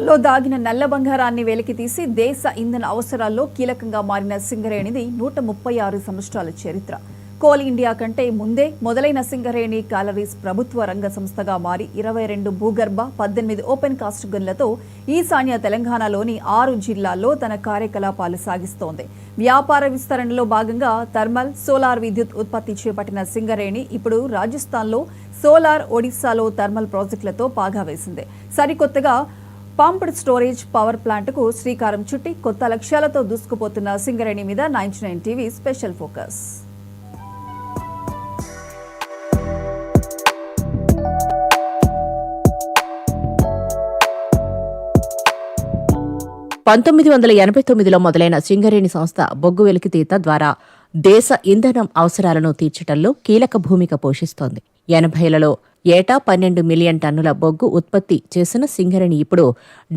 లో దాగిన నల్ల బంగారాన్ని వెలికితీసి దేశ ఇంధన అవసరాల్లో కీలకంగా మారిన సింగరేణిది 136 సంవత్సరాల చరిత్ర. కోల్ ఇండియా కంటే ముందే మొదలైన సింగరేణి కాలరీస్ ప్రభుత్వ రంగ సంస్థగా మారి 22 భూగర్భ 18 ఓపెన్ కాస్ట్ గన్లతో ఈశాన్య తెలంగాణలోని 6 జిల్లాల్లో తన కార్యకలాపాలు సాగిస్తోంది. వ్యాపార విస్తరణలో భాగంగా థర్మల్, సోలార్ విద్యుత్ ఉత్పత్తి చేపట్టిన సింగరేణి ఇప్పుడు రాజస్థాన్లో సోలార్, ఒడిశాలో థర్మల్ ప్రాజెక్టులతో పాగా వేసింది. సరికొత్తగా పంప్డ్ స్టోరేజ్ పవర్ ప్లాంట్కు శ్రీకారం చుట్టి కొత్త లక్ష్యాలతో దూసుకుపోతున్న సింగరేణి మీద 99 టీవీ స్పెషల్ ఫోకస్. లో మొదలైన సింగరేణి సంస్థ బొగ్గు వెలికితీత ద్వారా దేశ ఇంధనం అవసరాలను తీర్చడంలో కీలక భూమిక పోషిస్తోంది. 80లలో ఏటా 12 మిలియన్ టన్నుల బొగ్గు ఉత్పత్తి చేసిన సింగరేణి ఇప్పుడు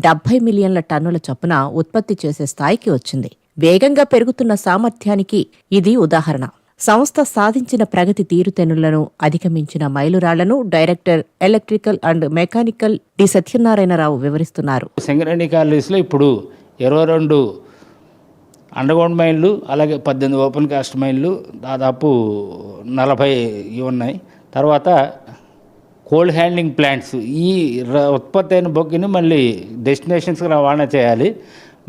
70 మిలియన్ల టన్నుల చొప్పున ఉత్పత్తి చేసే స్థాయికి వచ్చింది. వేగంగా పెరుగుతున్న సామర్థ్యానికి ఇది ఉదాహరణ. సంస్థ సాధించిన ప్రగతి తీరుతెన్నులను అధిగమించిన మైలురాళ్లను director electrical and mechanical D Satyanarayanarao వివరిస్తున్నారు. సింగరేణి కాలనీస్లో ఇప్పుడు 22 అండర్గ్రౌండ్ మైన్లు, అలాగే 18 ఓపెన్ కాస్ట్ మైన్లు, దాదాపు 40 ఉన్నాయి. తర్వాత కోల్డ్ హ్యాండ్లింగ్ ప్లాంట్స్, ఈ ఉత్పత్తి అయిన బొగ్గుని మళ్ళీ డెస్టినేషన్స్కి రవాణా చేయాలి.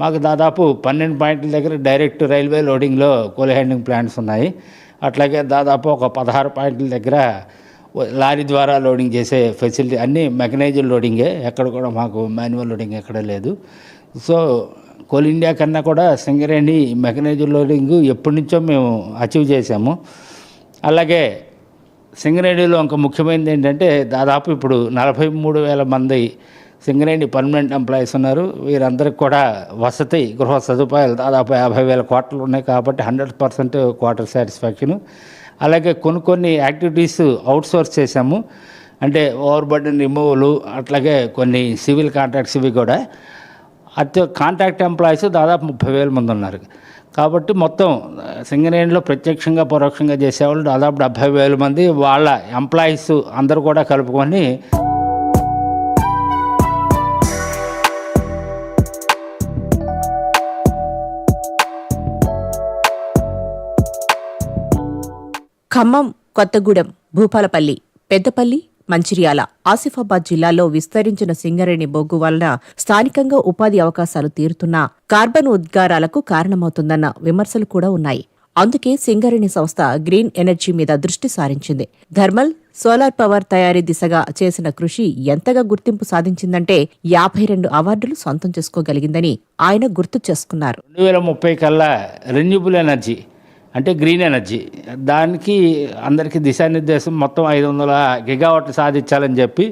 మాకు దాదాపు 12 పాయింట్ల దగ్గర డైరెక్ట్ రైల్వే లోడింగ్లో కోల్డ్ హ్యాండ్లింగ్ ప్లాంట్స్ ఉన్నాయి. అట్లాగే దాదాపు ఒక 16 పాయింట్ల దగ్గర లారీ ద్వారా లోడింగ్ చేసే ఫెసిలిటీ, అన్నీ మెకనైజ్డ్ లోడింగే, ఎక్కడ కూడా మాకు మాన్యువల్ లోడింగ్ ఎక్కడ లేదు. సో కోల్ ఇండియా కన్నా కూడా సింగరేణి మెకనైజ్డ్ లోడింగ్ ఎప్పటి నుంచో మేము అచీవ్ చేసాము. అలాగే సింగరేణిలో ఇంకా ముఖ్యమైనది ఏంటంటే దాదాపు ఇప్పుడు 43,000 మంది సింగరేణి పర్మనెంట్ ఎంప్లాయీస్ ఉన్నారు. వీరందరికీ కూడా వసతి, గృహ సదుపాయాలు దాదాపు 50,000 కోట్లు ఉన్నాయి కాబట్టి 100% క్వార్టర్ సాటిస్ఫాక్షను. అలాగే కొన్ని యాక్టివిటీస్ అవుట్సోర్స్ చేశాము, అంటే ఓవర్ బర్డెన్ రిమూవల్, అట్లాగే కొన్ని సివిల్ కాంట్రాక్ట్స్ ఇవి కూడా. కాంట్రాక్ట్ ఎంప్లాయీస్ దాదాపు 30,000 మంది ఉన్నారు. కాబట్టి మొత్తం సింగరేణిలో ప్రత్యక్షంగా పరోక్షంగా చేసేవాళ్ళు దాదాపు 70,000 మంది. వాళ్ళ ఎంప్లాయీస్ అందరూ కూడా కలుపుకొని ఖమ్మం, కొత్తగూడెం, భూపాలపల్లి, పెద్దపల్లి, మంచిర్యాల, ఆసిఫాబాద్ జిల్లాల్లో విస్తరించిన సింగరేణి బొగ్గు వలన స్థానికంగా ఉపాధి అవకాశాలు తీరుతున్నా కార్బన్ ఉద్గారాలకు కారణమవుతుందన్న విమర్శలు కూడా ఉన్నాయి. అందుకే సింగరేణి సంస్థ గ్రీన్ ఎనర్జీ మీద దృష్టి సారించింది. థర్మల్, సోలార్ పవర్ తయారీ దిశగా చేసిన కృషి ఎంతగా గుర్తింపు సాధించిందంటే 52 అవార్డులు సొంతం చేసుకోగలిగిందని ఆయన గుర్తు చేసుకున్నారు. 2030 కల్లా రెన్యూబుల్ ఎనర్జీ అంటే గ్రీన్ ఎనర్జీ, దానికి అందరికీ దిశానిర్దేశం మొత్తం 500 గిగావాట్లు సాధించాలని చెప్పి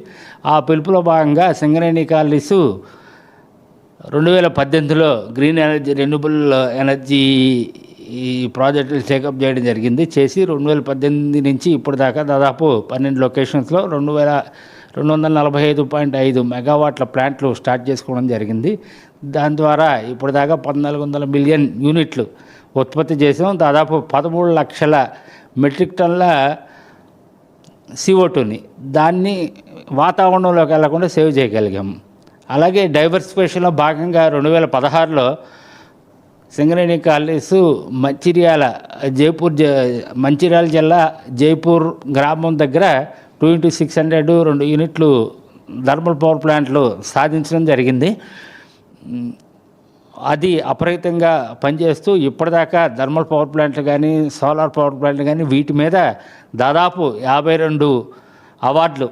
ఆ పిలుపులో భాగంగా సింగరేణి కాలనీస్ 2018లో గ్రీన్ ఎనర్జీ, రెన్యూబుల్ ఎనర్జీ ఈ ప్రాజెక్టులు టేకప్ చేయడం జరిగింది. చేసి 2018 నుంచి ఇప్పుడు దాకా దాదాపు 12 లొకేషన్స్లో 245.5 మెగావాట్ల ప్లాంట్లు స్టార్ట్ చేసుకోవడం జరిగింది. దాని ద్వారా ఇప్పుడు దాకా 1,400 మిలియన్ యూనిట్లు ఉత్పత్తి చేసాం. దాదాపు 13 లక్షల మెట్రిక్ టన్నుల CO2ని దాన్ని వాతావరణంలోకి వెళ్లకుండా సేవ్ చేయగలిగాం. అలాగే డైవర్సిఫికేషన్లో భాగంగా 2016లో సింగరేణి కాలనీస్ మంచిర్యాల జిల్లా జైపూర్ గ్రామం దగ్గర 2x600 2 యూనిట్లు థర్మల్ పవర్ ప్లాంట్లు సాధించడం జరిగింది. అది అపరితంగా పనిచేస్తూ ఇప్పటిదాకా థర్మల్ పవర్ ప్లాంట్లు కానీ, సోలార్ పవర్ ప్లాంట్లు కానీ వీటి మీద దాదాపు 52 అవార్డులు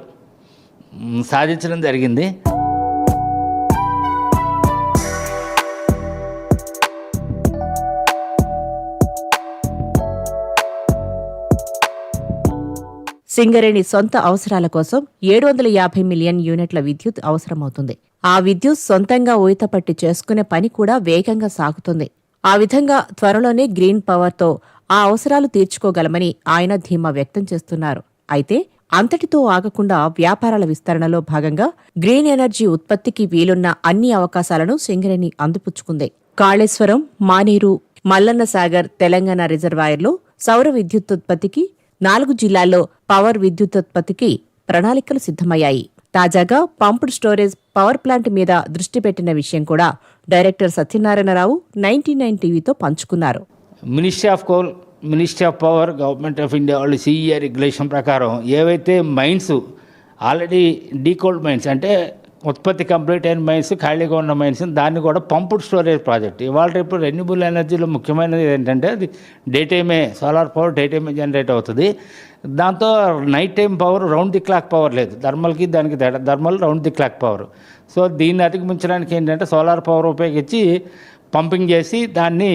సాధించడం జరిగింది. సింగరేణి సొంత అవసరాల కోసం 750 మిలియన్ యూనిట్ల విద్యుత్ అవసరమవుతుంది. ఆ విద్యుత్ సొంతంగా ఊయతపట్టి చేసుకునే పని కూడా వేగంగా సాగుతుంది. ఆ విధంగా త్వరలోనే గ్రీన్ పవర్తో ఆ అవసరాలు తీర్చుకోగలమని ఆయన ధీమా వ్యక్తం చేస్తున్నారు. అయితే అంతటితో ఆగకుండా వ్యాపారాల విస్తరణలో భాగంగా గ్రీన్ ఎనర్జీ ఉత్పత్తికి వీలున్న అన్ని అవకాశాలను సింగరేణి అందిపుచ్చుకుంది. కాళేశ్వరం, మానేరు, మల్లన్న సాగర్ తెలంగాణ రిజర్వాయర్లో సౌర విద్యుత్తుత్పత్తికి, 4 జిల్లాల్లో పవర్ విద్యుత్తుత్పత్తికి ప్రణాళికలు సిద్ధమయ్యాయి. తాజాగా పంప్డ్ స్టోరేజ్ పవర్ ప్లాంట్ మీద దృష్టి పెట్టిన విషయం కూడా డైరెక్టర్ సత్యనారాయణరావు 99 టీవీతో పంచుకున్నారు. Ministry of coal, ministry of power, government of India వాళ్ళు సిఈఆర్ రెగ్యులేషన్ ప్రకారం ఏవైతే మైన్స్ ఆల్రెడీ డీకోల్డ్ మైన్స్ అంటే ఉత్పత్తి కంప్లీట్ అయిన మైన్స్, ఖాళీగా ఉన్న మైన్స్, దాన్ని కూడా పంప్డ్ స్టోరేజ్ ప్రాజెక్ట్. ఇవాళ రేపు రెన్యూబుల్ ఎనర్జీలో ముఖ్యమైనది ఏంటంటే అది డే టైమే, సోలార్ పవర్ డే టైమే జనరేట్ అవుతుంది. దాంతో night time power round the clock power లేదు. థర్మల్కి దానికి తేడా, thermal round the clock power. So దీన్ని అధిగమించడానికి ఏంటంటే సోలార్ పవర్ ఉపయోగించి పంపింగ్ చేసి దాన్ని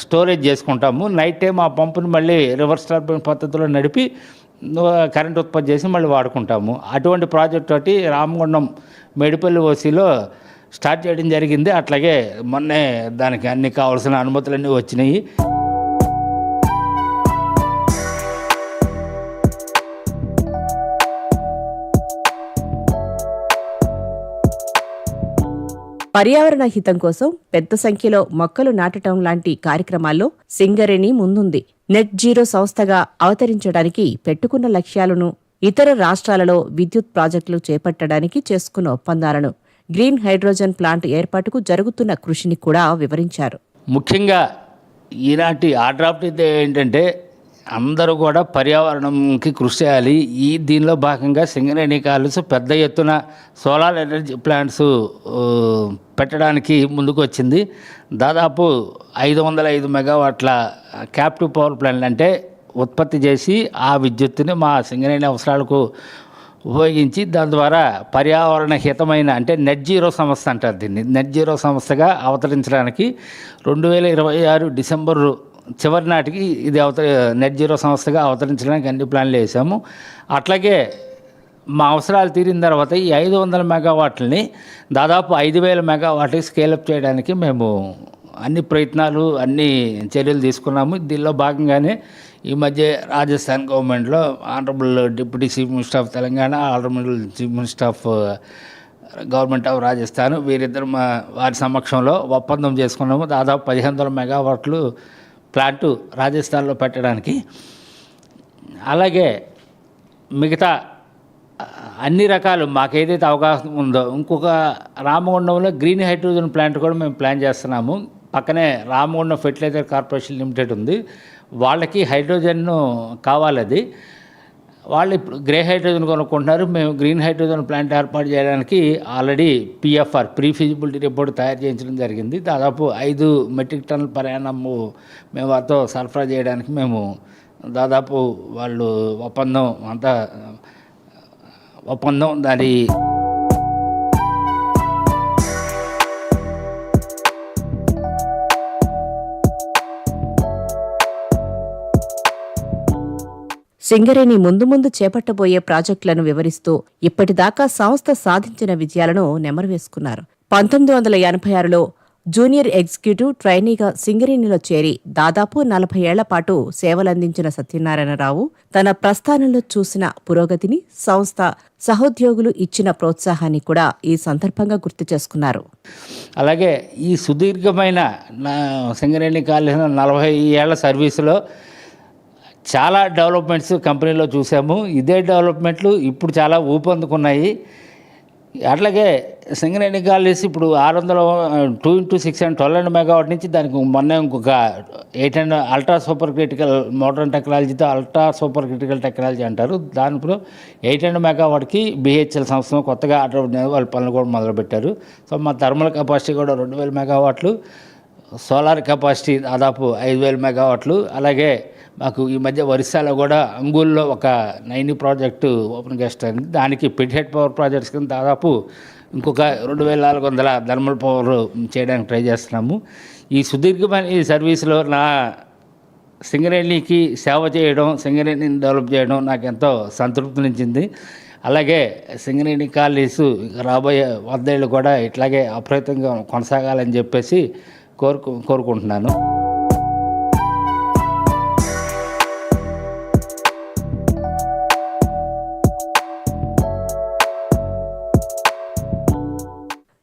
స్టోరేజ్ చేసుకుంటాము. నైట్ టైం ఆ పంపుని మళ్ళీ రివర్స్ టర్బైన్ పద్ధతిలో నడిపి కరెంట్ ఉత్పత్తి చేసి మళ్ళీ వాడుకుంటాము. అటువంటి ప్రాజెక్ట్ ఒకటి రామగుండం మేడిపల్లి ఓసీలో స్టార్ట్ చేయడం జరిగింది. అట్లాగే మొన్నే దానికి అన్ని కావాల్సిన అనుమతులన్నీ వచ్చినాయి. పర్యావరణ హితం కోసం పెద్ద సంఖ్యలో మొక్కలు నాటడం లాంటి కార్యక్రమాల్లో సింగరేణి ముందుంది. నెట్ జీరో సంస్థగా అవతరించడానికి పెట్టుకున్న లక్ష్యాలను, ఇతర రాష్ట్రాలలో విద్యుత్ ప్రాజెక్టులు చేపట్టడానికి చేసుకున్న ఒప్పందాలను, గ్రీన్ హైడ్రోజన్ ప్లాంట్ ఏర్పాటుకు జరుగుతున్న కృషిని కూడా వివరించారు. ముఖ్యంగా ఈనాటి ఆ డ్రాఫ్ట్ అయితే ఏంటంటే అందరూ కూడా పర్యావరణంకి కృషి చేయాలి. దీనిలో భాగంగా సింగరేణి కాలనీస్ పెద్ద ఎత్తున సోలార్ ఎనర్జీ ప్లాంట్స్ పెట్టడానికి ముందుకు వచ్చింది. దాదాపు 505 మెగావాట్ల క్యాప్టివ్ పవర్ ప్లాంట్ అంటే ఉత్పత్తి చేసి ఆ విద్యుత్తుని మా సింగరేణి అవసరాలకు ఉపయోగించి దాని ద్వారా పర్యావరణ హితమైన అంటే నెట్ జీరో సంస్థ అంటారు దీన్ని. నెట్ జీరో సంస్థగా అవతరించడానికి 2026 డిసెంబరు చివరి నాటికి ఇది నెట్ జీరో సంస్థగా అవతరించడానికి అన్ని ప్లాన్లు వేసాము. అట్లాగే మా అవసరాలు తీరిన తర్వాత ఈ 500 మెగావాట్లని దాదాపు 5000 మెగావాట్లకి స్కేలప్ చేయడానికి మేము అన్ని ప్రయత్నాలు, అన్ని చర్యలు తీసుకున్నాము. దీనిలో భాగంగానే ఈ మధ్య రాజస్థాన్ గవర్నమెంట్లో honourable deputy chief minister of Telangana, honourable chief minister of government of Rajasthan వీరిద్దరు వారి సమక్షంలో ఒప్పందం చేసుకున్నాము. దాదాపు 1500 మెగావాట్లు ప్లాంటు రాజస్థాన్లో పెట్టడానికి. అలాగే మిగతా అన్ని రకాలు మాకేదైతే అవకాశం ఉందో ఇంకొక రామగుండంలో గ్రీన్ హైడ్రోజన్ ప్లాంట్ కూడా మేము ప్లాన్ చేస్తున్నాము. పక్కనే రామగుండం ఫెర్టిలైజర్ కార్పొరేషన్ లిమిటెడ్ ఉంది, వాళ్ళకి హైడ్రోజన్ కావాలి. అది వాళ్ళు ఇప్పుడు గ్రే హైడ్రోజన్ కొనుక్కుంటున్నారు. మేము గ్రీన్ హైడ్రోజన్ ప్లాంట్ ఏర్పాటు చేయడానికి already PFR pre feasibility report తయారు చేయించడం జరిగింది. దాదాపు 5 మెట్రిక్ టన్నుల ప్రయాణము మేము వారితో సరఫరా చేయడానికి మేము దాదాపు వాళ్ళు ఒప్పందం దాని సింగరేణి ముందు ముందు చేపట్టబోయే ప్రాజెక్టులను వివరిస్తూ ఇప్పటిదాకా సంస్థ సాధించిన విజయాలను నెమరువేసుకున్నారు. 1986లో జూనియర్ ఎగ్జిక్యూటివ్ ట్రైనీగా సింగరేణిలో చేరి దాదాపు 40 ఏళ్ల పాటు సేవలందించిన సత్యనారాయణరావు తన ప్రస్థానంలో చూసిన పురోగతిని, సంస్థ సహోద్యోగులు ఇచ్చిన ప్రోత్సాహాన్ని కూడా ఈ సందర్భంగా గుర్తు చేసుకున్నారు. అలాగే ఈ సుదీర్ఘమైన సింగరేణి కాలేసిన 40 ఏళ్ల సర్వీసులో చాలా డెవలప్మెంట్స్ కంపెనీలో చూసాము. ఇదే డెవలప్మెంట్లు ఇప్పుడు చాలా ఊపందుకున్నాయి. అట్లాగే సింగరేణి కాలేజ్ ఇప్పుడు 2x6 and 1200 మెగావాట్ నుంచి దానికి మొన్న ఇంకొక 800 అల్ట్రా సూపర్ క్రిటికల్ మోడర్న్ టెక్నాలజీతో అల్ట్రా సూపర్ క్రిటికల్ టెక్నాలజీ అంటారు. దాంట్లో 800 మెగావాట్కి బిహెచ్ఎల్ సంస్థ కొత్తగా ఆర్డర్ వాళ్ళ పనులు కూడా మొదలుపెట్టారు. సో మా థర్మల్ కెపాసిటీ కూడా 2000 మెగావాట్లు, సోలార్ కెపాసిటీ దాదాపు 5000 మెగావాట్లు. అలాగే మాకు ఈ మధ్య ఒరిస్సాలో కూడా అంగుల్లో ఒక 9 ప్రాజెక్టు ఓపెన్ గెస్ట్ అయింది. దానికి పిడ్హెడ్ పవర్ ప్రాజెక్ట్స్ కింద దాదాపు ఇంకొక 2400 థర్మల్ పవర్ చేయడానికి ట్రై చేస్తున్నాము. ఈ సుదీర్ఘమైన ఈ సర్వీస్లో నా సింగరేణికి సేవ చేయడం, సింగరేణిని డెవలప్ చేయడం నాకు ఎంతో సంతృప్తినిచ్చింది. అలాగే సింగరేణి కాలేజ్ రాబోయే 100 ఏళ్ళు కూడా ఇట్లాగే అప్రయత్నంగా కొనసాగాలని చెప్పేసి కోరుకుంటున్నాను.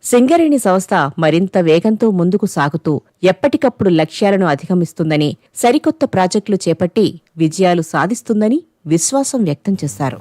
సింగరేణి సంస్థ మరింత వేగంతో ముందుకు సాగుతూ ఎప్పటికప్పుడు లక్ష్యాలను అధిగమిస్తుందని, సరికొత్త ప్రాజెక్టులు చేపట్టి విజయాలు సాధిస్తుందని విశ్వాసం వ్యక్తం చేశారు.